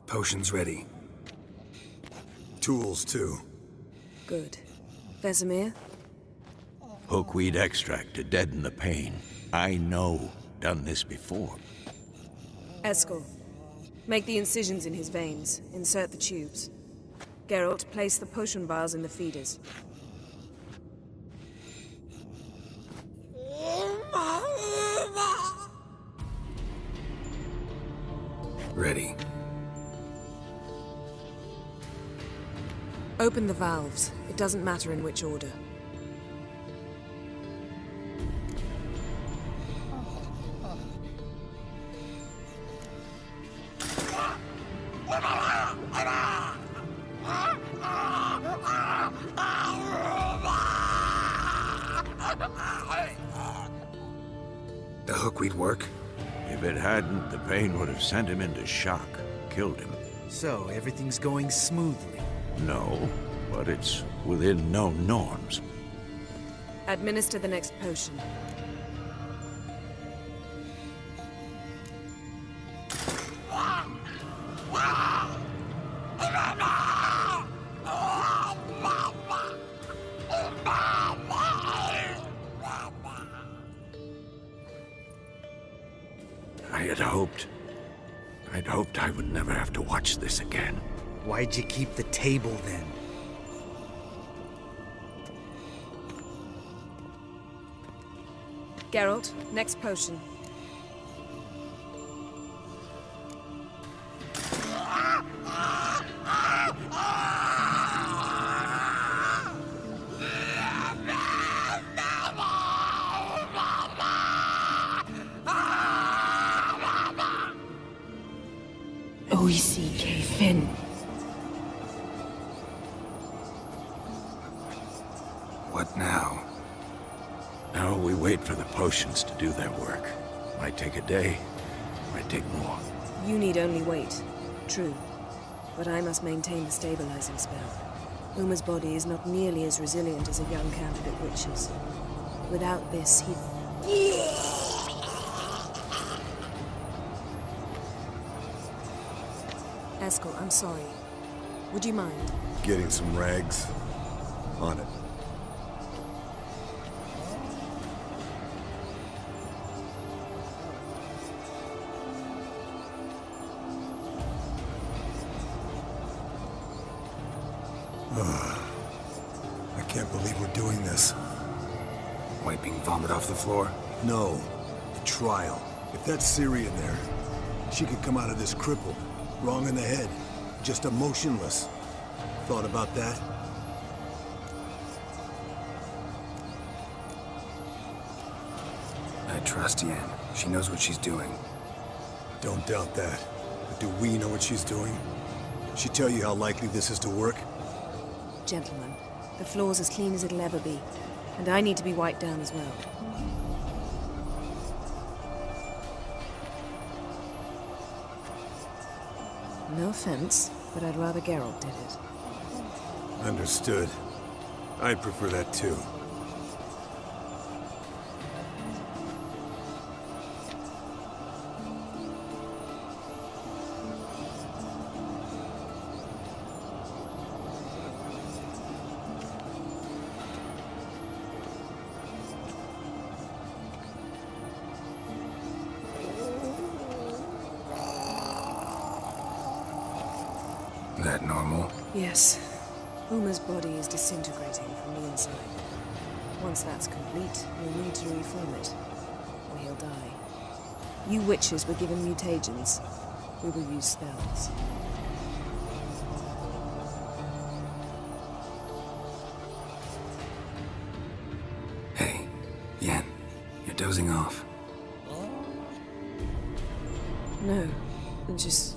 Potion's ready. Tools, too. Good. Vesemir? Hookweed extract to deaden the pain. I know. Done this before. Eskel. Make the incisions in his veins. Insert the tubes. Geralt, place the potion vials in the feeders. Ready. Open the valves. It doesn't matter in which order. The hookweed work? If it hadn't, the pain would have sent him into shock. Killed him. So, everything's going smoothly. No, but it's within known norms. Administer the next potion. I'd hoped I would never have to watch this again. Why'd you keep the table then? Geralt, next potion. Fin. What now? Now we wait for the potions to do their work. Might take a day, might take more. You need only wait. True. But I must maintain the stabilizing spell. Uma's body is not nearly as resilient as a young candidate witch's. Without this, he... Eskel, I'm sorry. Would you mind? Getting some rags. On it. I can't believe we're doing this. Wiping vomit off the floor? No. The trial. If that's Ciri in there, she could come out of this crippled. Wrong in the head. Just emotionless. Thought about that? I trust Yen. She knows what she's doing. Don't doubt that. But do we know what she's doing? She tell you how likely this is to work? Gentlemen, the floor's as clean as it'll ever be. And I need to be wiped down as well. No offense, but I'd rather Geralt did it. Understood. I'd prefer that too. That normal? Yes. Uma's body is disintegrating from the inside. Once that's complete, we'll need to reform it, or he'll die. You witches were given mutagens. We will use spells. Hey, Yen, you're dozing off. No, I'm just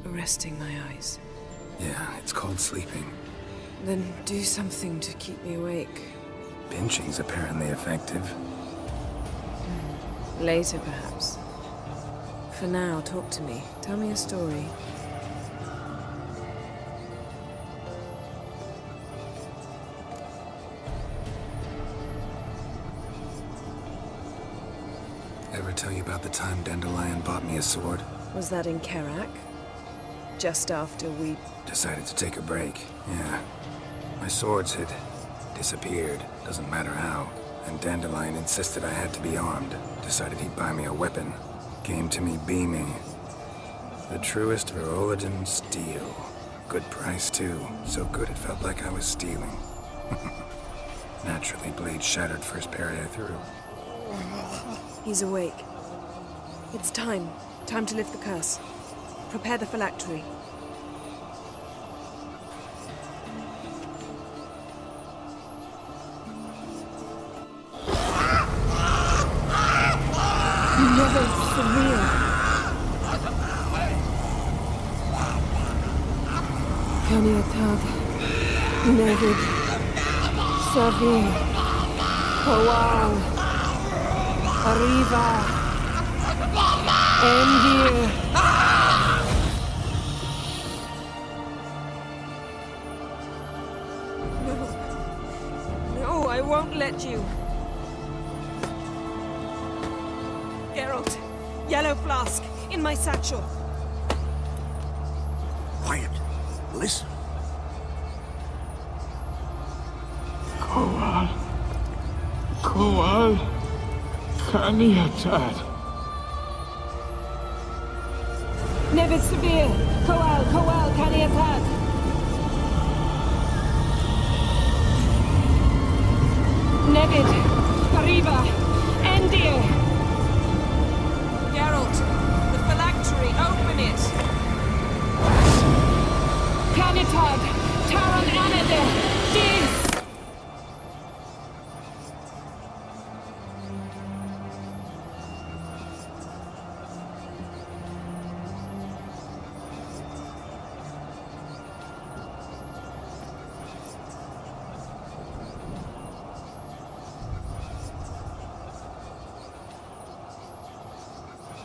resting my eyes. Yeah, it's called sleeping. Then do something to keep me awake. Pinching's apparently effective. Later, perhaps. For now, talk to me. Tell me a story. Ever tell you about the time Dandelion bought me a sword? Was that in Karak? Just after we... Decided to take a break, yeah. My swords had disappeared, doesn't matter how. And Dandelion insisted I had to be armed. Decided he'd buy me a weapon. Came to me beaming. The truest Verolidan steel. Good price, too. So good it felt like I was stealing. Naturally, blade shattered first parry I threw. He's awake. It's time. Time to lift the curse. Prepare the phylactery. Never surreal. Caniatad. Nevid. Savir. Kowal. Arriva. Endir. No. No, I won't let you. Geralt, yellow flask, in my satchel. Quiet. Listen. Kowal. Kowal. Kaniatad. Nevid Severe. Kowal, Kowal, Kaniatad. Nevid. Arriva. Endir. Geralt, the phylactery, open it. Canitad, Taran Anade, Dis.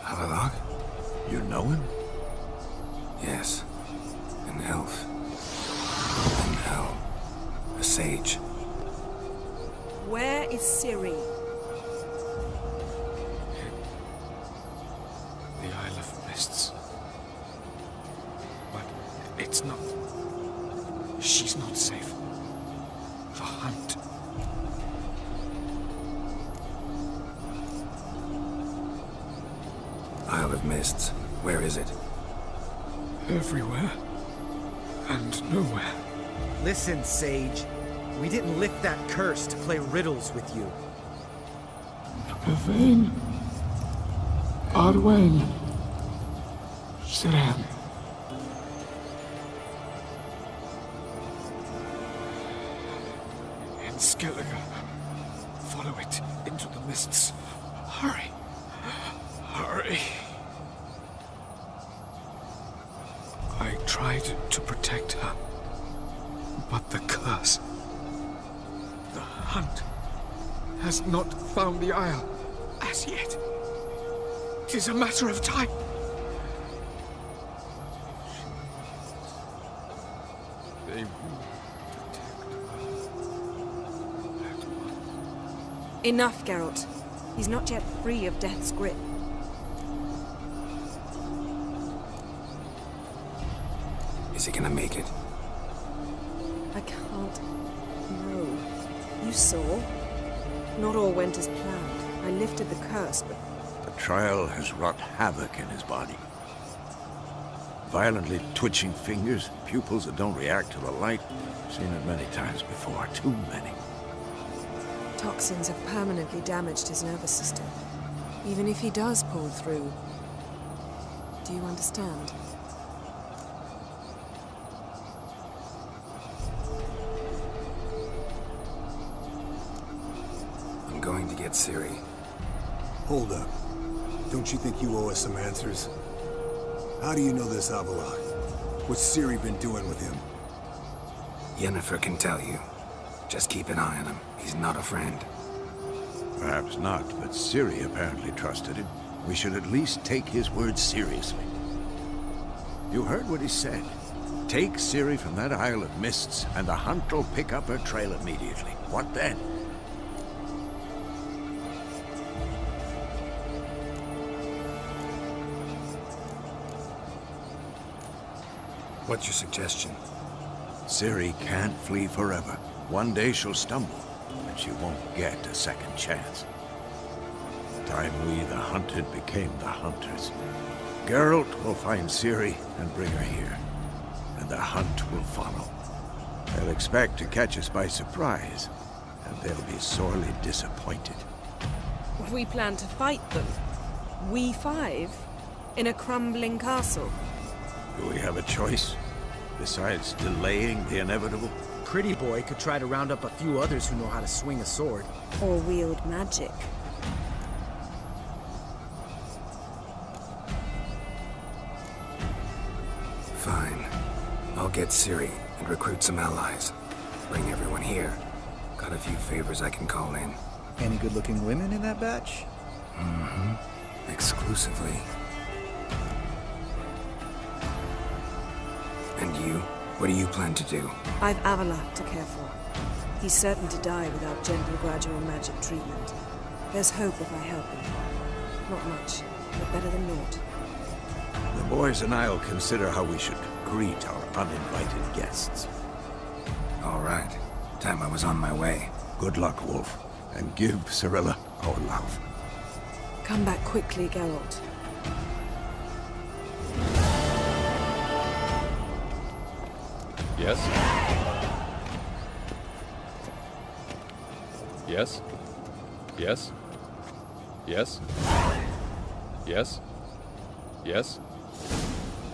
Havelock? You know him? Yes. An elf. An hell. A sage. Where is Ciri? The Isle of Mists. But it's not... She's not safe. The hunt. Isle of Mists. Where is it? Everywhere. And nowhere. Listen, Sage. We didn't lift that curse to play riddles with you. Yvain. Arwen. Siran. And Skellige. Follow it into the mists. Hurry. Hurry. I tried to protect her, but the curse, the hunt, has not found the Isle as yet. 'Tis a matter of time. They will detect her at once. Enough, Geralt. He's not yet free of death's grip. Is he gonna make it? I can't... No. You saw? Not all went as planned. I lifted the curse, but... The trial has wrought havoc in his body. Violently twitching fingers, pupils that don't react to the light. Seen it many times before, too many. Toxins have permanently damaged his nervous system. Even if he does pull through... Do you understand? I'm going to get Ciri. Hold up. Don't you think you owe us some answers? How do you know this Havelock? What's Ciri been doing with him? Yennefer can tell you. Just keep an eye on him. He's not a friend. Perhaps not, but Ciri apparently trusted him. We should at least take his words seriously. You heard what he said. Take Ciri from that Isle of Mists, and the hunt will pick up her trail immediately. What then? What's your suggestion? Ciri can't flee forever. One day she'll stumble, and she won't get a second chance. Time we, the hunted, became the hunters. Geralt will find Ciri and bring her here, and the hunt will follow. They'll expect to catch us by surprise, and they'll be sorely disappointed. We plan to fight them. We five? In a crumbling castle? Do we have a choice, besides delaying the inevitable? Pretty boy could try to round up a few others who know how to swing a sword. Or wield magic. Fine. I'll get Ciri and recruit some allies. Bring everyone here. Got a few favors I can call in. Any good-looking women in that batch? Mm-hmm. Exclusively. And you? What do you plan to do? I've Avalok to care for. He's certain to die without gentle, gradual magic treatment. There's hope if I help him. Not much, but better than naught. The boys and I'll consider how we should greet our uninvited guests. All right. Time I was on my way. Good luck, Wolf, and give Cirilla our love. Come back quickly, Geralt. Yes? Yes? Yes? Yes? Yes? Yes?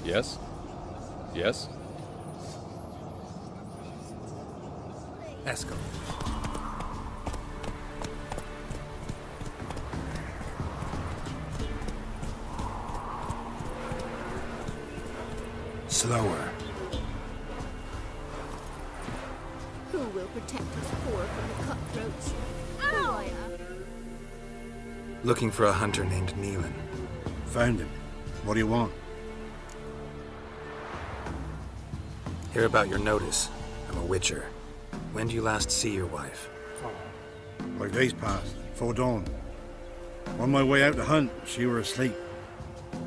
Yes? Yes? Let's go. Slower. Who will protect us poor from the cutthroats? Who I am? Looking for a hunter named Neelan. Found him. What do you want? Hear about your notice. I'm a witcher. When do you last see your wife? 5 days passed, 'fore dawn. On my way out to hunt, she were asleep.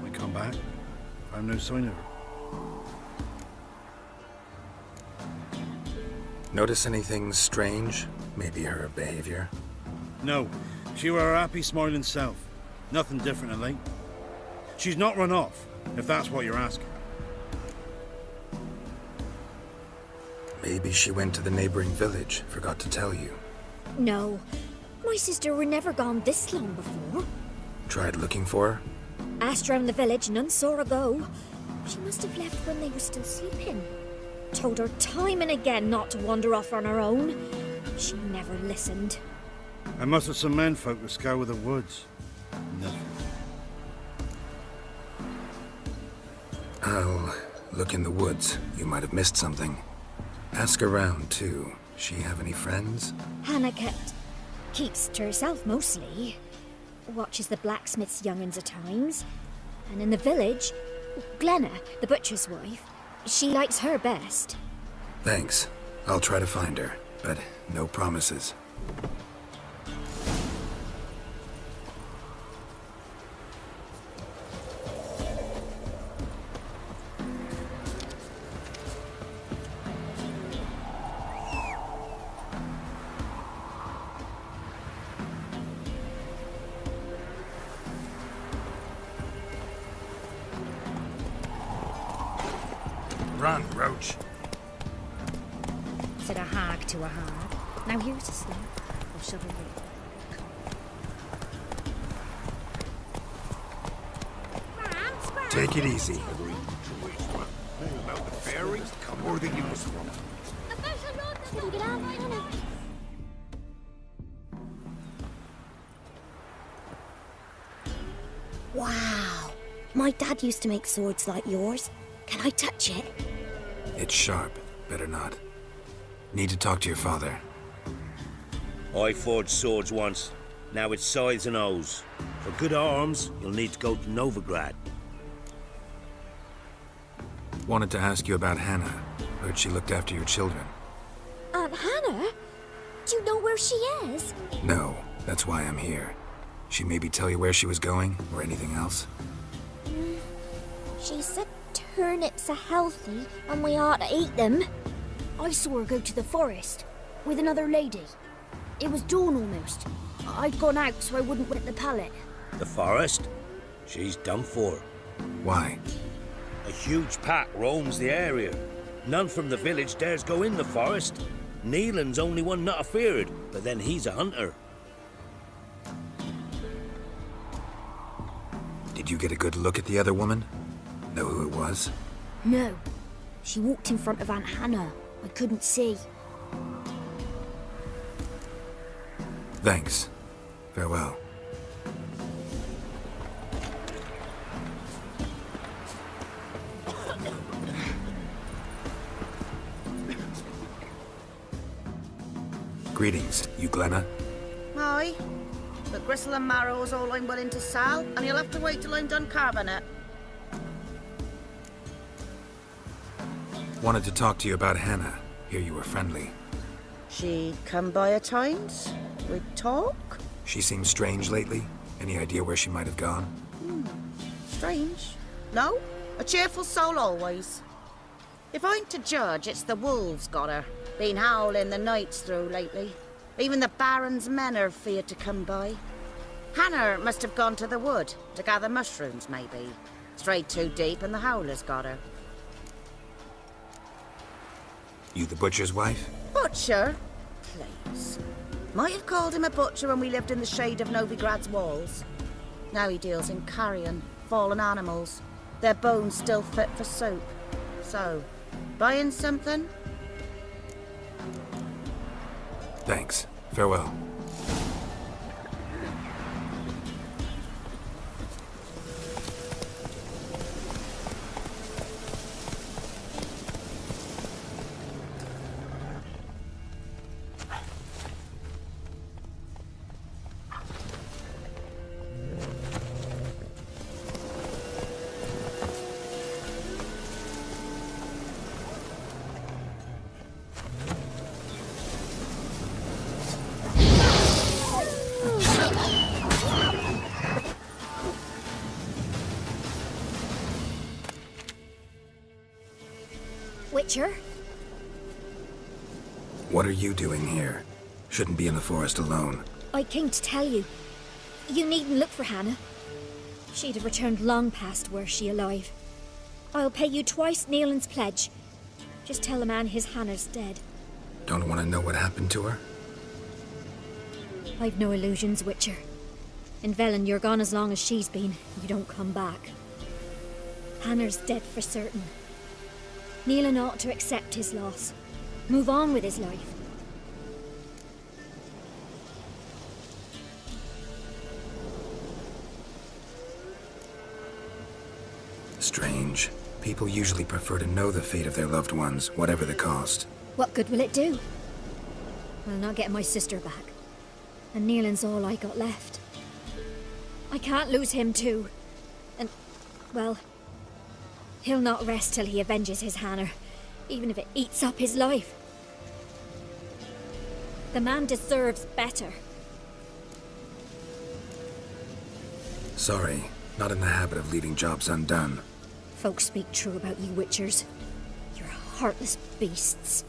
I come back, found no sign of her. Notice anything strange? Maybe her behavior? No, she were her happy, smiling self. Nothing different of late. She's not run off, if that's what you're asking. Maybe she went to the neighboring village, forgot to tell you. No. My sister were never gone this long before. Tried looking for her? Asked round the village, none saw her go. She must have left when they were still sleeping. Told her time and again not to wander off on her own. She never listened. I must have some menfolk to scour the woods. Nothing. I'll look in the woods. You might have missed something. Ask around, too. She have any friends? Hannah keeps to herself mostly. Watches the blacksmith's young'uns at times. And in the village, Glenna, the butcher's wife, she likes her best. Thanks. I'll try to find her, but no promises. Run, Roach. Said a hag to a hag. Now here's a slip. I'll shove her in. Take it easy. About the fairies, more than you was wrong. Wow. My dad used to make swords like yours. Can I touch it? It's sharp. Better not. Need to talk to your father. I forged swords once. Now it's scythes and hoes. For good arms, you'll need to go to Novigrad. Wanted to ask you about Hannah. Heard she looked after your children. Aunt Hannah? Do you know where she is? No, that's why I'm here. She maybe tell you where she was going, or anything else? She said turnips are healthy and we ought to eat them. I saw her go to the forest with another lady. It was dawn almost. I'd gone out so I wouldn't wet the pallet. The forest? She's done for. Why? A huge pack roams the area. None from the village dares go in the forest. Neelan's only one not afeared, but then he's a hunter. Did you get a good look at the other woman? Know who it was? No. She walked in front of Aunt Hannah. I couldn't see. Thanks. Farewell. Greetings, you Glenna. Aye. The gristle and marrow's all I'm willing to sell, and you'll have to wait till I'm done carving it. Wanted to talk to you about Hannah. Hear you were friendly. She come by at times? We'd talk? She seems strange lately. Any idea where she might have gone? Strange. No, a cheerful soul always. If I'm to judge, it's the wolves got her. Been howling the nights through lately. Even the Baron's men are feared to come by. Hannah must have gone to the wood to gather mushrooms, maybe. Strayed too deep and the howlers got her. You the butcher's wife? Butcher? Please. Might have called him a butcher when we lived in the shade of Novigrad's walls. Now he deals in carrion, fallen animals. Their bones still fit for soup. So, buying something? Thanks. Farewell. Witcher? What are you doing here? Shouldn't be in the forest alone. I came to tell you. You needn't look for Hannah. She'd have returned long past were she alive. I'll pay you twice Neelan's pledge. Just tell the man his Hannah's dead. Don't want to know what happened to her? I've no illusions, Witcher. In Velen, you're gone as long as she's been. You don't come back. Hannah's dead for certain. Neelan ought to accept his loss. Move on with his life. Strange. People usually prefer to know the fate of their loved ones, whatever the cost. What good will it do? I'll not get my sister back. And Neelan's all I got left. I can't lose him too. And, well, he'll not rest till he avenges his Hannah, even if it eats up his life. The man deserves better. Sorry, not in the habit of leaving jobs undone. Folks speak true about you Witchers. You're heartless beasts.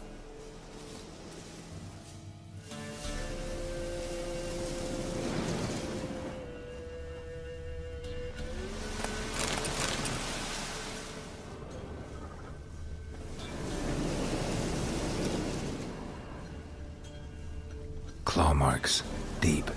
Claw marks. Deep.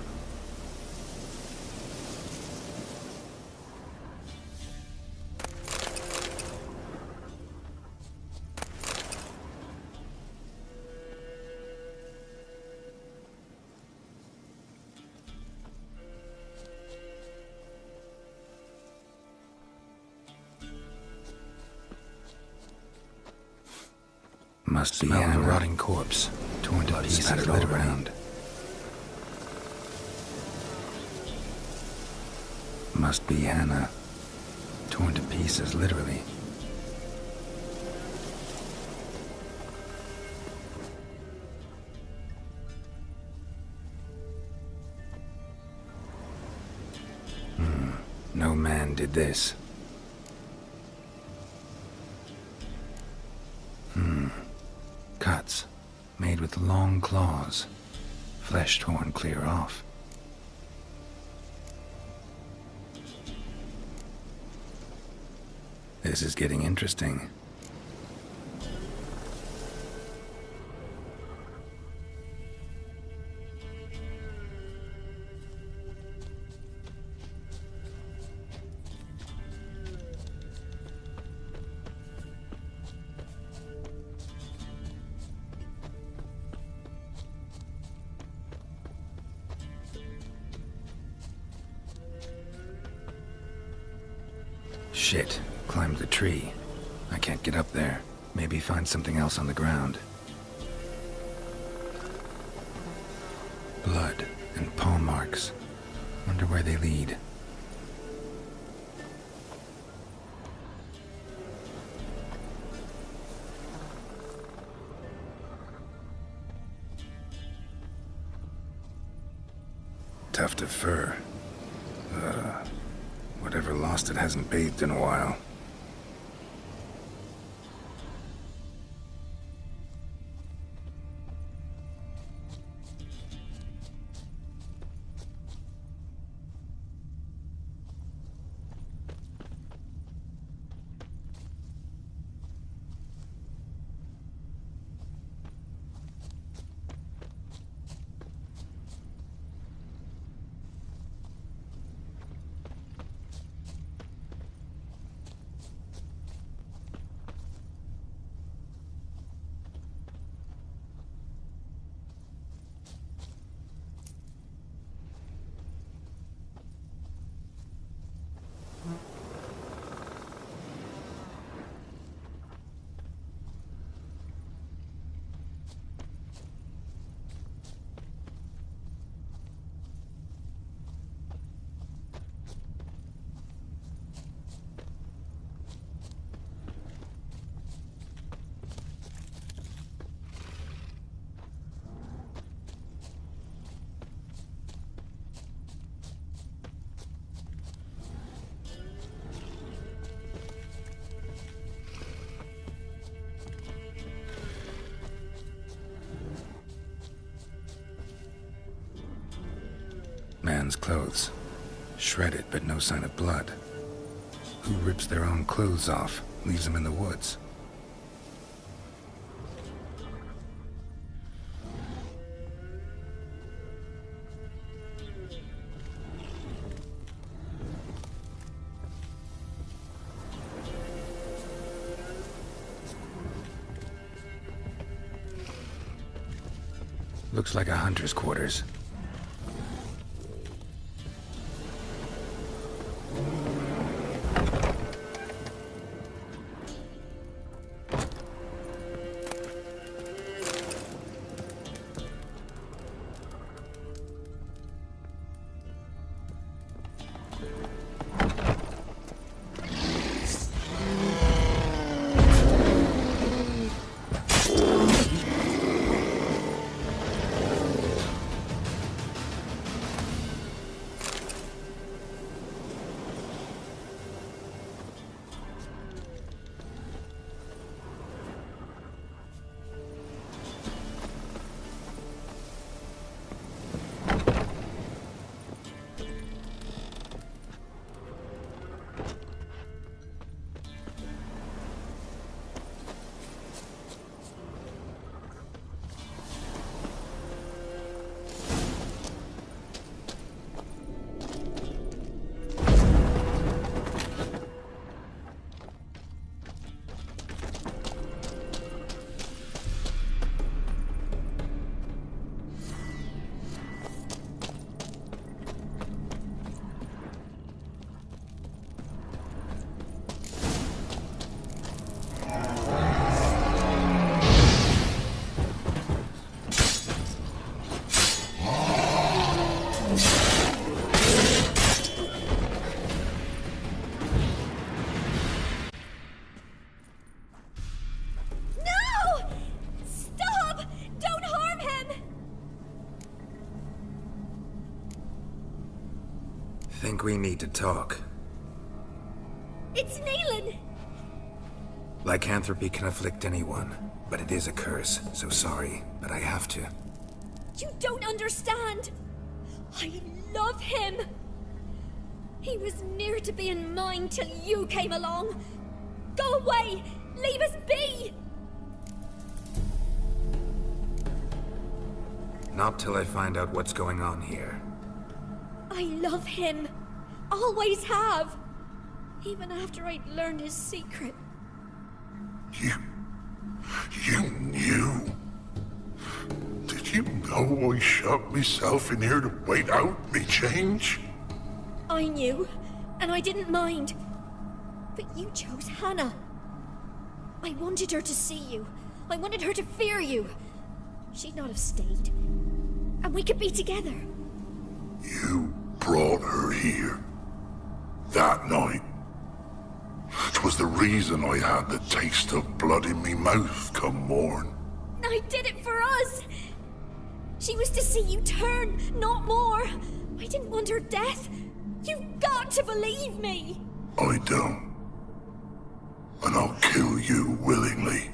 Must be a rotting corpse. Torn to pieces all around. Must be Hannah. Torn to pieces, literally. No man did this. with long claws, flesh torn clear off. This is getting interesting. Shit, climbed the tree. I can't get up there. Maybe find something else on the ground. Blood and paw marks. Wonder where they lead. Tuft of fur. Whatever lost it hasn't bathed in a while. Man's clothes. Shredded, but no sign of blood. Who rips their own clothes off, leaves them in the woods? Looks like a hunter's quarters. Think we need to talk. It's Neelan! Lycanthropy can afflict anyone, but it is a curse, so sorry, but I have to. You don't understand! I love him! He was near to being mine till you came along! Go away! Leave us be! Not till I find out what's going on here. I love him. Always have. Even after I'd learned his secret. You knew? Did you know I shut myself in here to wait out me change? I knew, and I didn't mind. But you chose Hannah. I wanted her to see you. I wanted her to fear you. She'd not have stayed. And we could be together. You brought her here. That night. 'Twas the reason I had the taste of blood in me mouth come morn. I did it for us. She was to see you turn, not more. I didn't want her death. You've got to believe me. I don't. And I'll kill you willingly.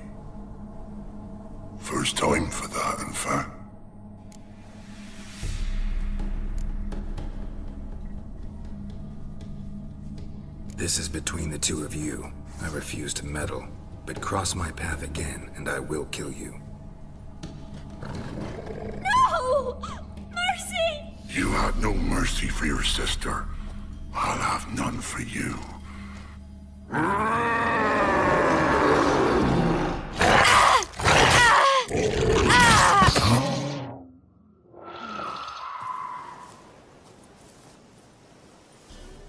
First time for that, in fact. This is between the two of you. I refuse to meddle, but cross my path again, and I will kill you. No! Mercy! You had no mercy for your sister. I'll have none for you.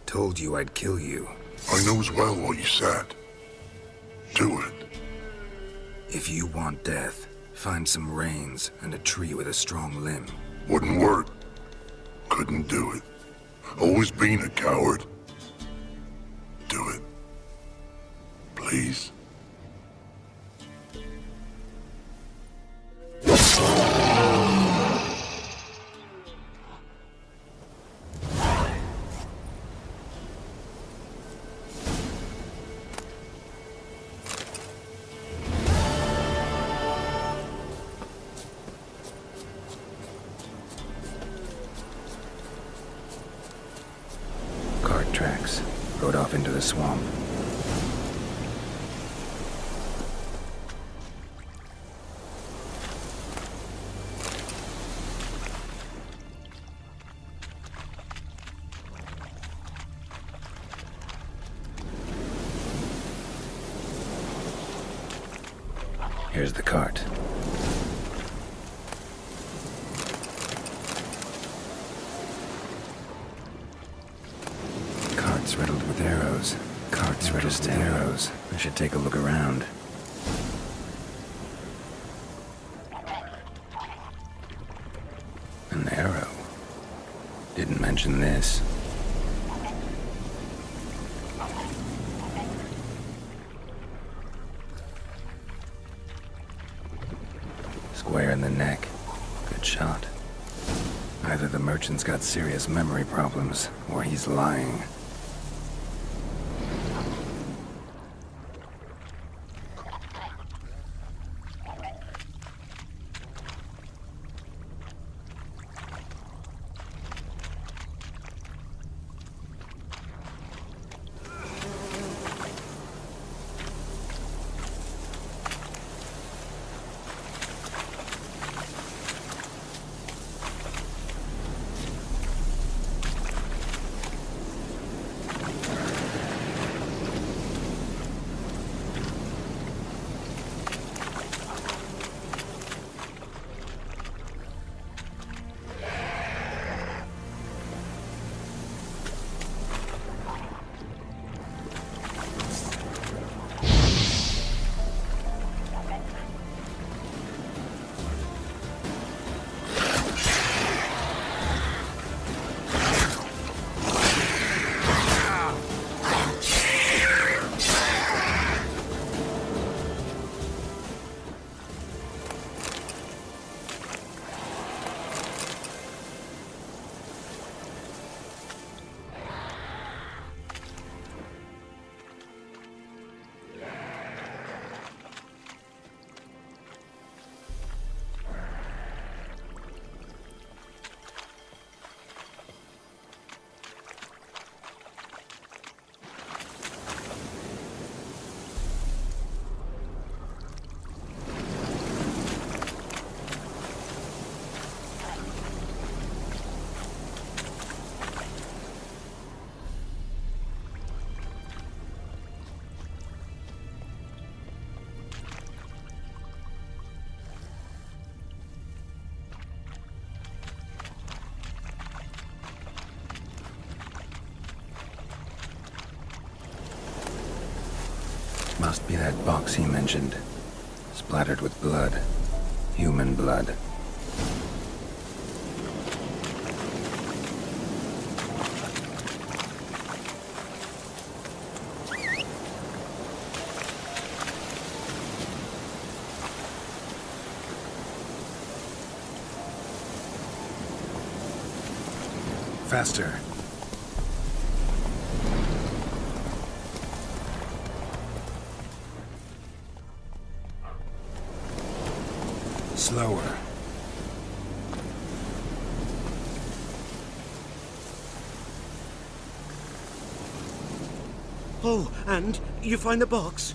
Told you I'd kill you. I knows well what you said. Do it. If you want death, find some reins and a tree with a strong limb. Wouldn't work. Couldn't do it. Always been a coward. Do it. Please. Tracks. Rode off into the swamp. Here's the cart. Cart's riddled with arrows. Cart's riddled with arrows. I should take a look around. An arrow. Didn't mention this. Square in the neck. Good shot. Either the merchant's got serious memory problems, or he's lying. Must be that box he mentioned. Splattered with blood. Human blood. Faster. Slower. Oh, and you find the box?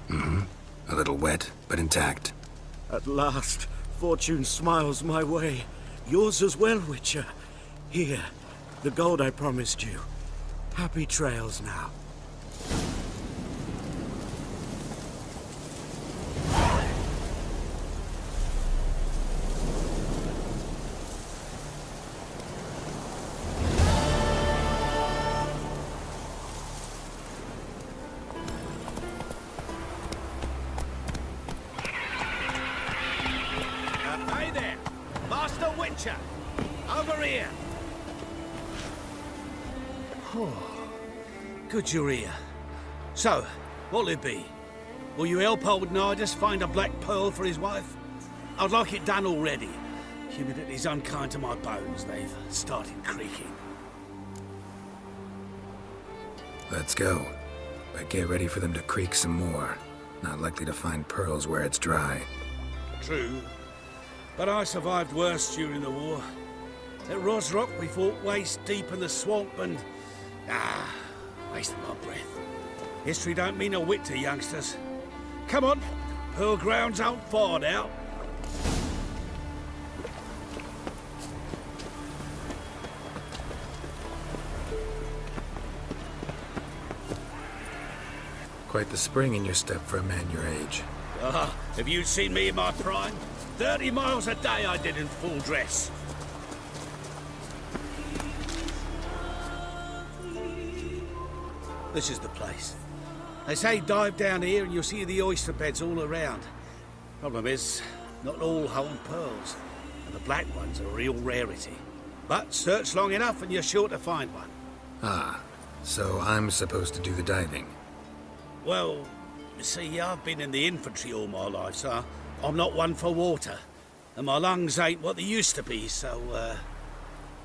Mm-hmm. A little wet, but intact. At last, fortune smiles my way. Yours as well, Witcher. Here, the gold I promised you. Happy trails now. Hey there! Master Witcher! Over here! Good you're here. So, what'll it be? Will you help old Nidus find a black pearl for his wife? I'd like it done already. Humidity's unkind to my bones. They've started creaking. Let's go. But get ready for them to creak some more. Not likely to find pearls where it's dry. True. But I survived worse during the war. At Rosrock, we fought waist deep in the swamp and... wasted my breath. History don't mean a whit to youngsters. Come on, pearl grounds aren't far now. Quite the spring in your step for a man your age. Have you seen me in my prime? 30 miles a day I did in full dress. This is the place. They say dive down here and you'll see the oyster beds all around. Problem is, not all hold pearls, and the black ones are a real rarity. But search long enough and you're sure to find one. Ah, so I'm supposed to do the diving. Well, you see, I've been in the infantry all my life, so I'm not one for water. And my lungs ain't what they used to be, so,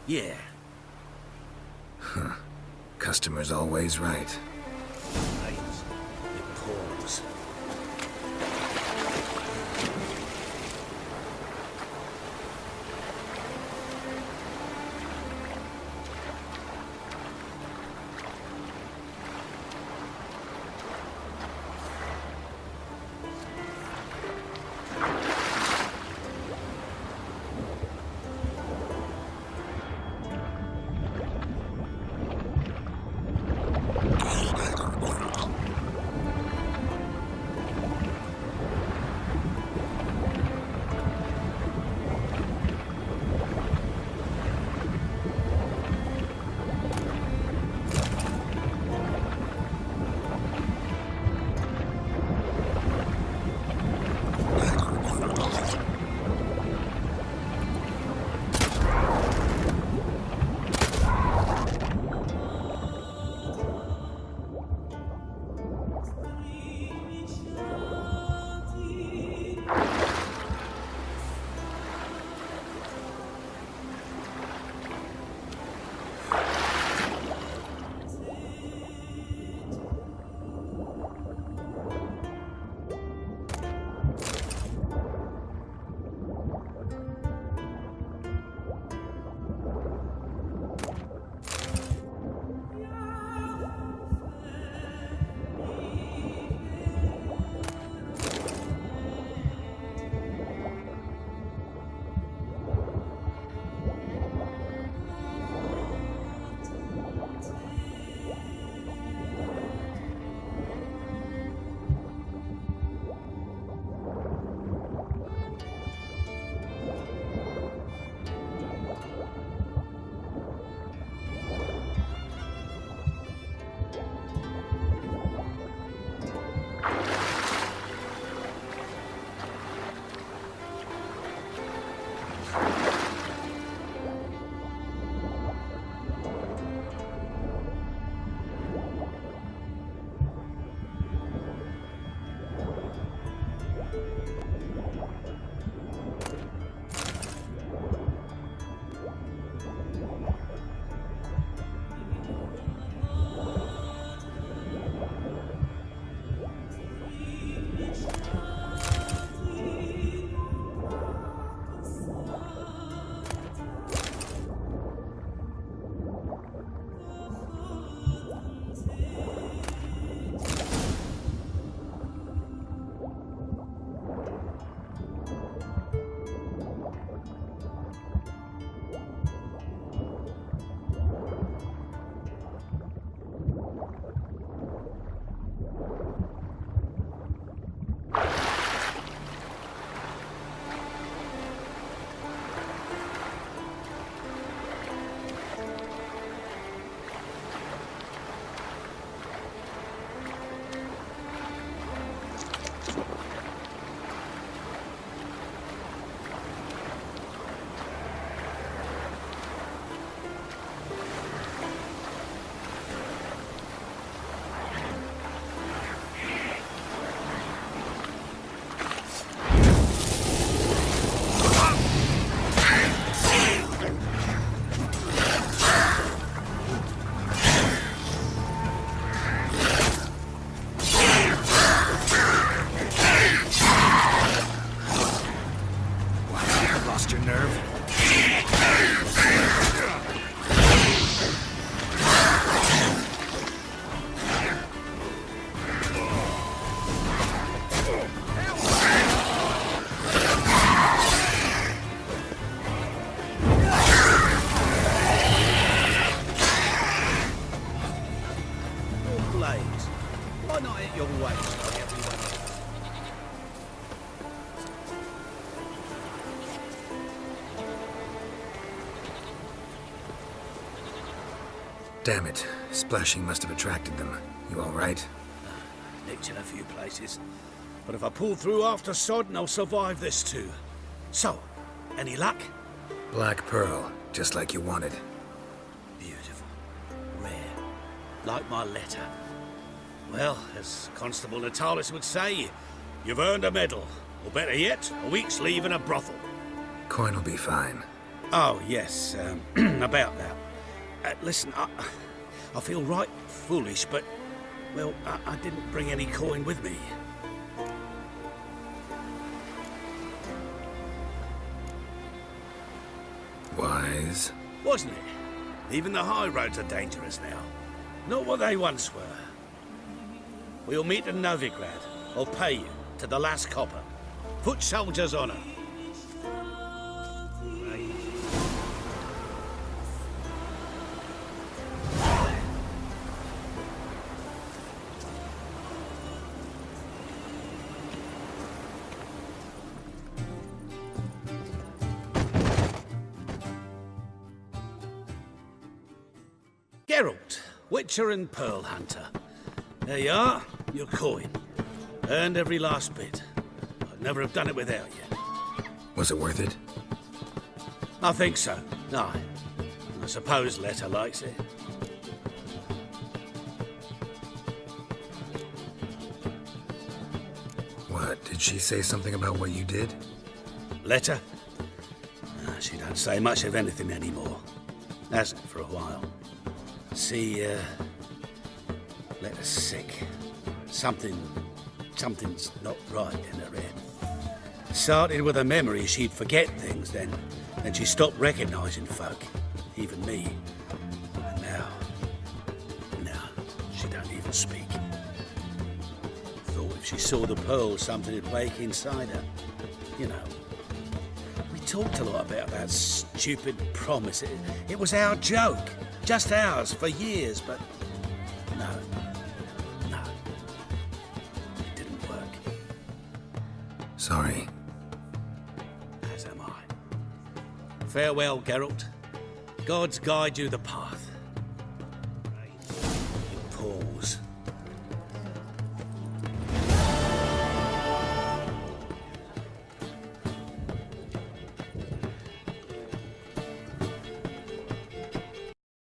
yeah. Huh. Customer's always right. Rains, it pours. Damn it. Splashing must have attracted them. You all right? Nicked in a few places. But if I pull through after Sodden, I'll survive this too. So, any luck? Black pearl, just like you wanted. Beautiful. Rare. Like my letter. Well, as Constable Natalis would say, you've earned a medal. Or better yet, a week's leave in a brothel. Coin will be fine. Oh, yes, about that. Listen, I feel right foolish, but, well, I didn't bring any coin with me. Wise. Wasn't it? Even the high roads are dangerous now. Not what they once were. We'll meet in Novigrad. I'll pay you to the last copper. Foot soldier's honor. Geralt, Witcher and Pearl Hunter. There you are, your coin. Earned every last bit. I'd never have done it without you. Was it worth it? I think so. No. I suppose Letta likes it. What, did she say something about what you did? Letta? She don't say much of anything anymore. Hasn't for a while. See, Letta's sick. Something's not right in her head. Started with a memory she'd forget things, then she stopped recognising folk, even me. And now, she don't even speak. Thought if she saw the pearl, something would wake inside her. You know. We talked a lot about that stupid promise. It was our joke. Just ours for years, but no. It didn't work. Sorry. As am I. Farewell, Geralt. Gods guide you the path.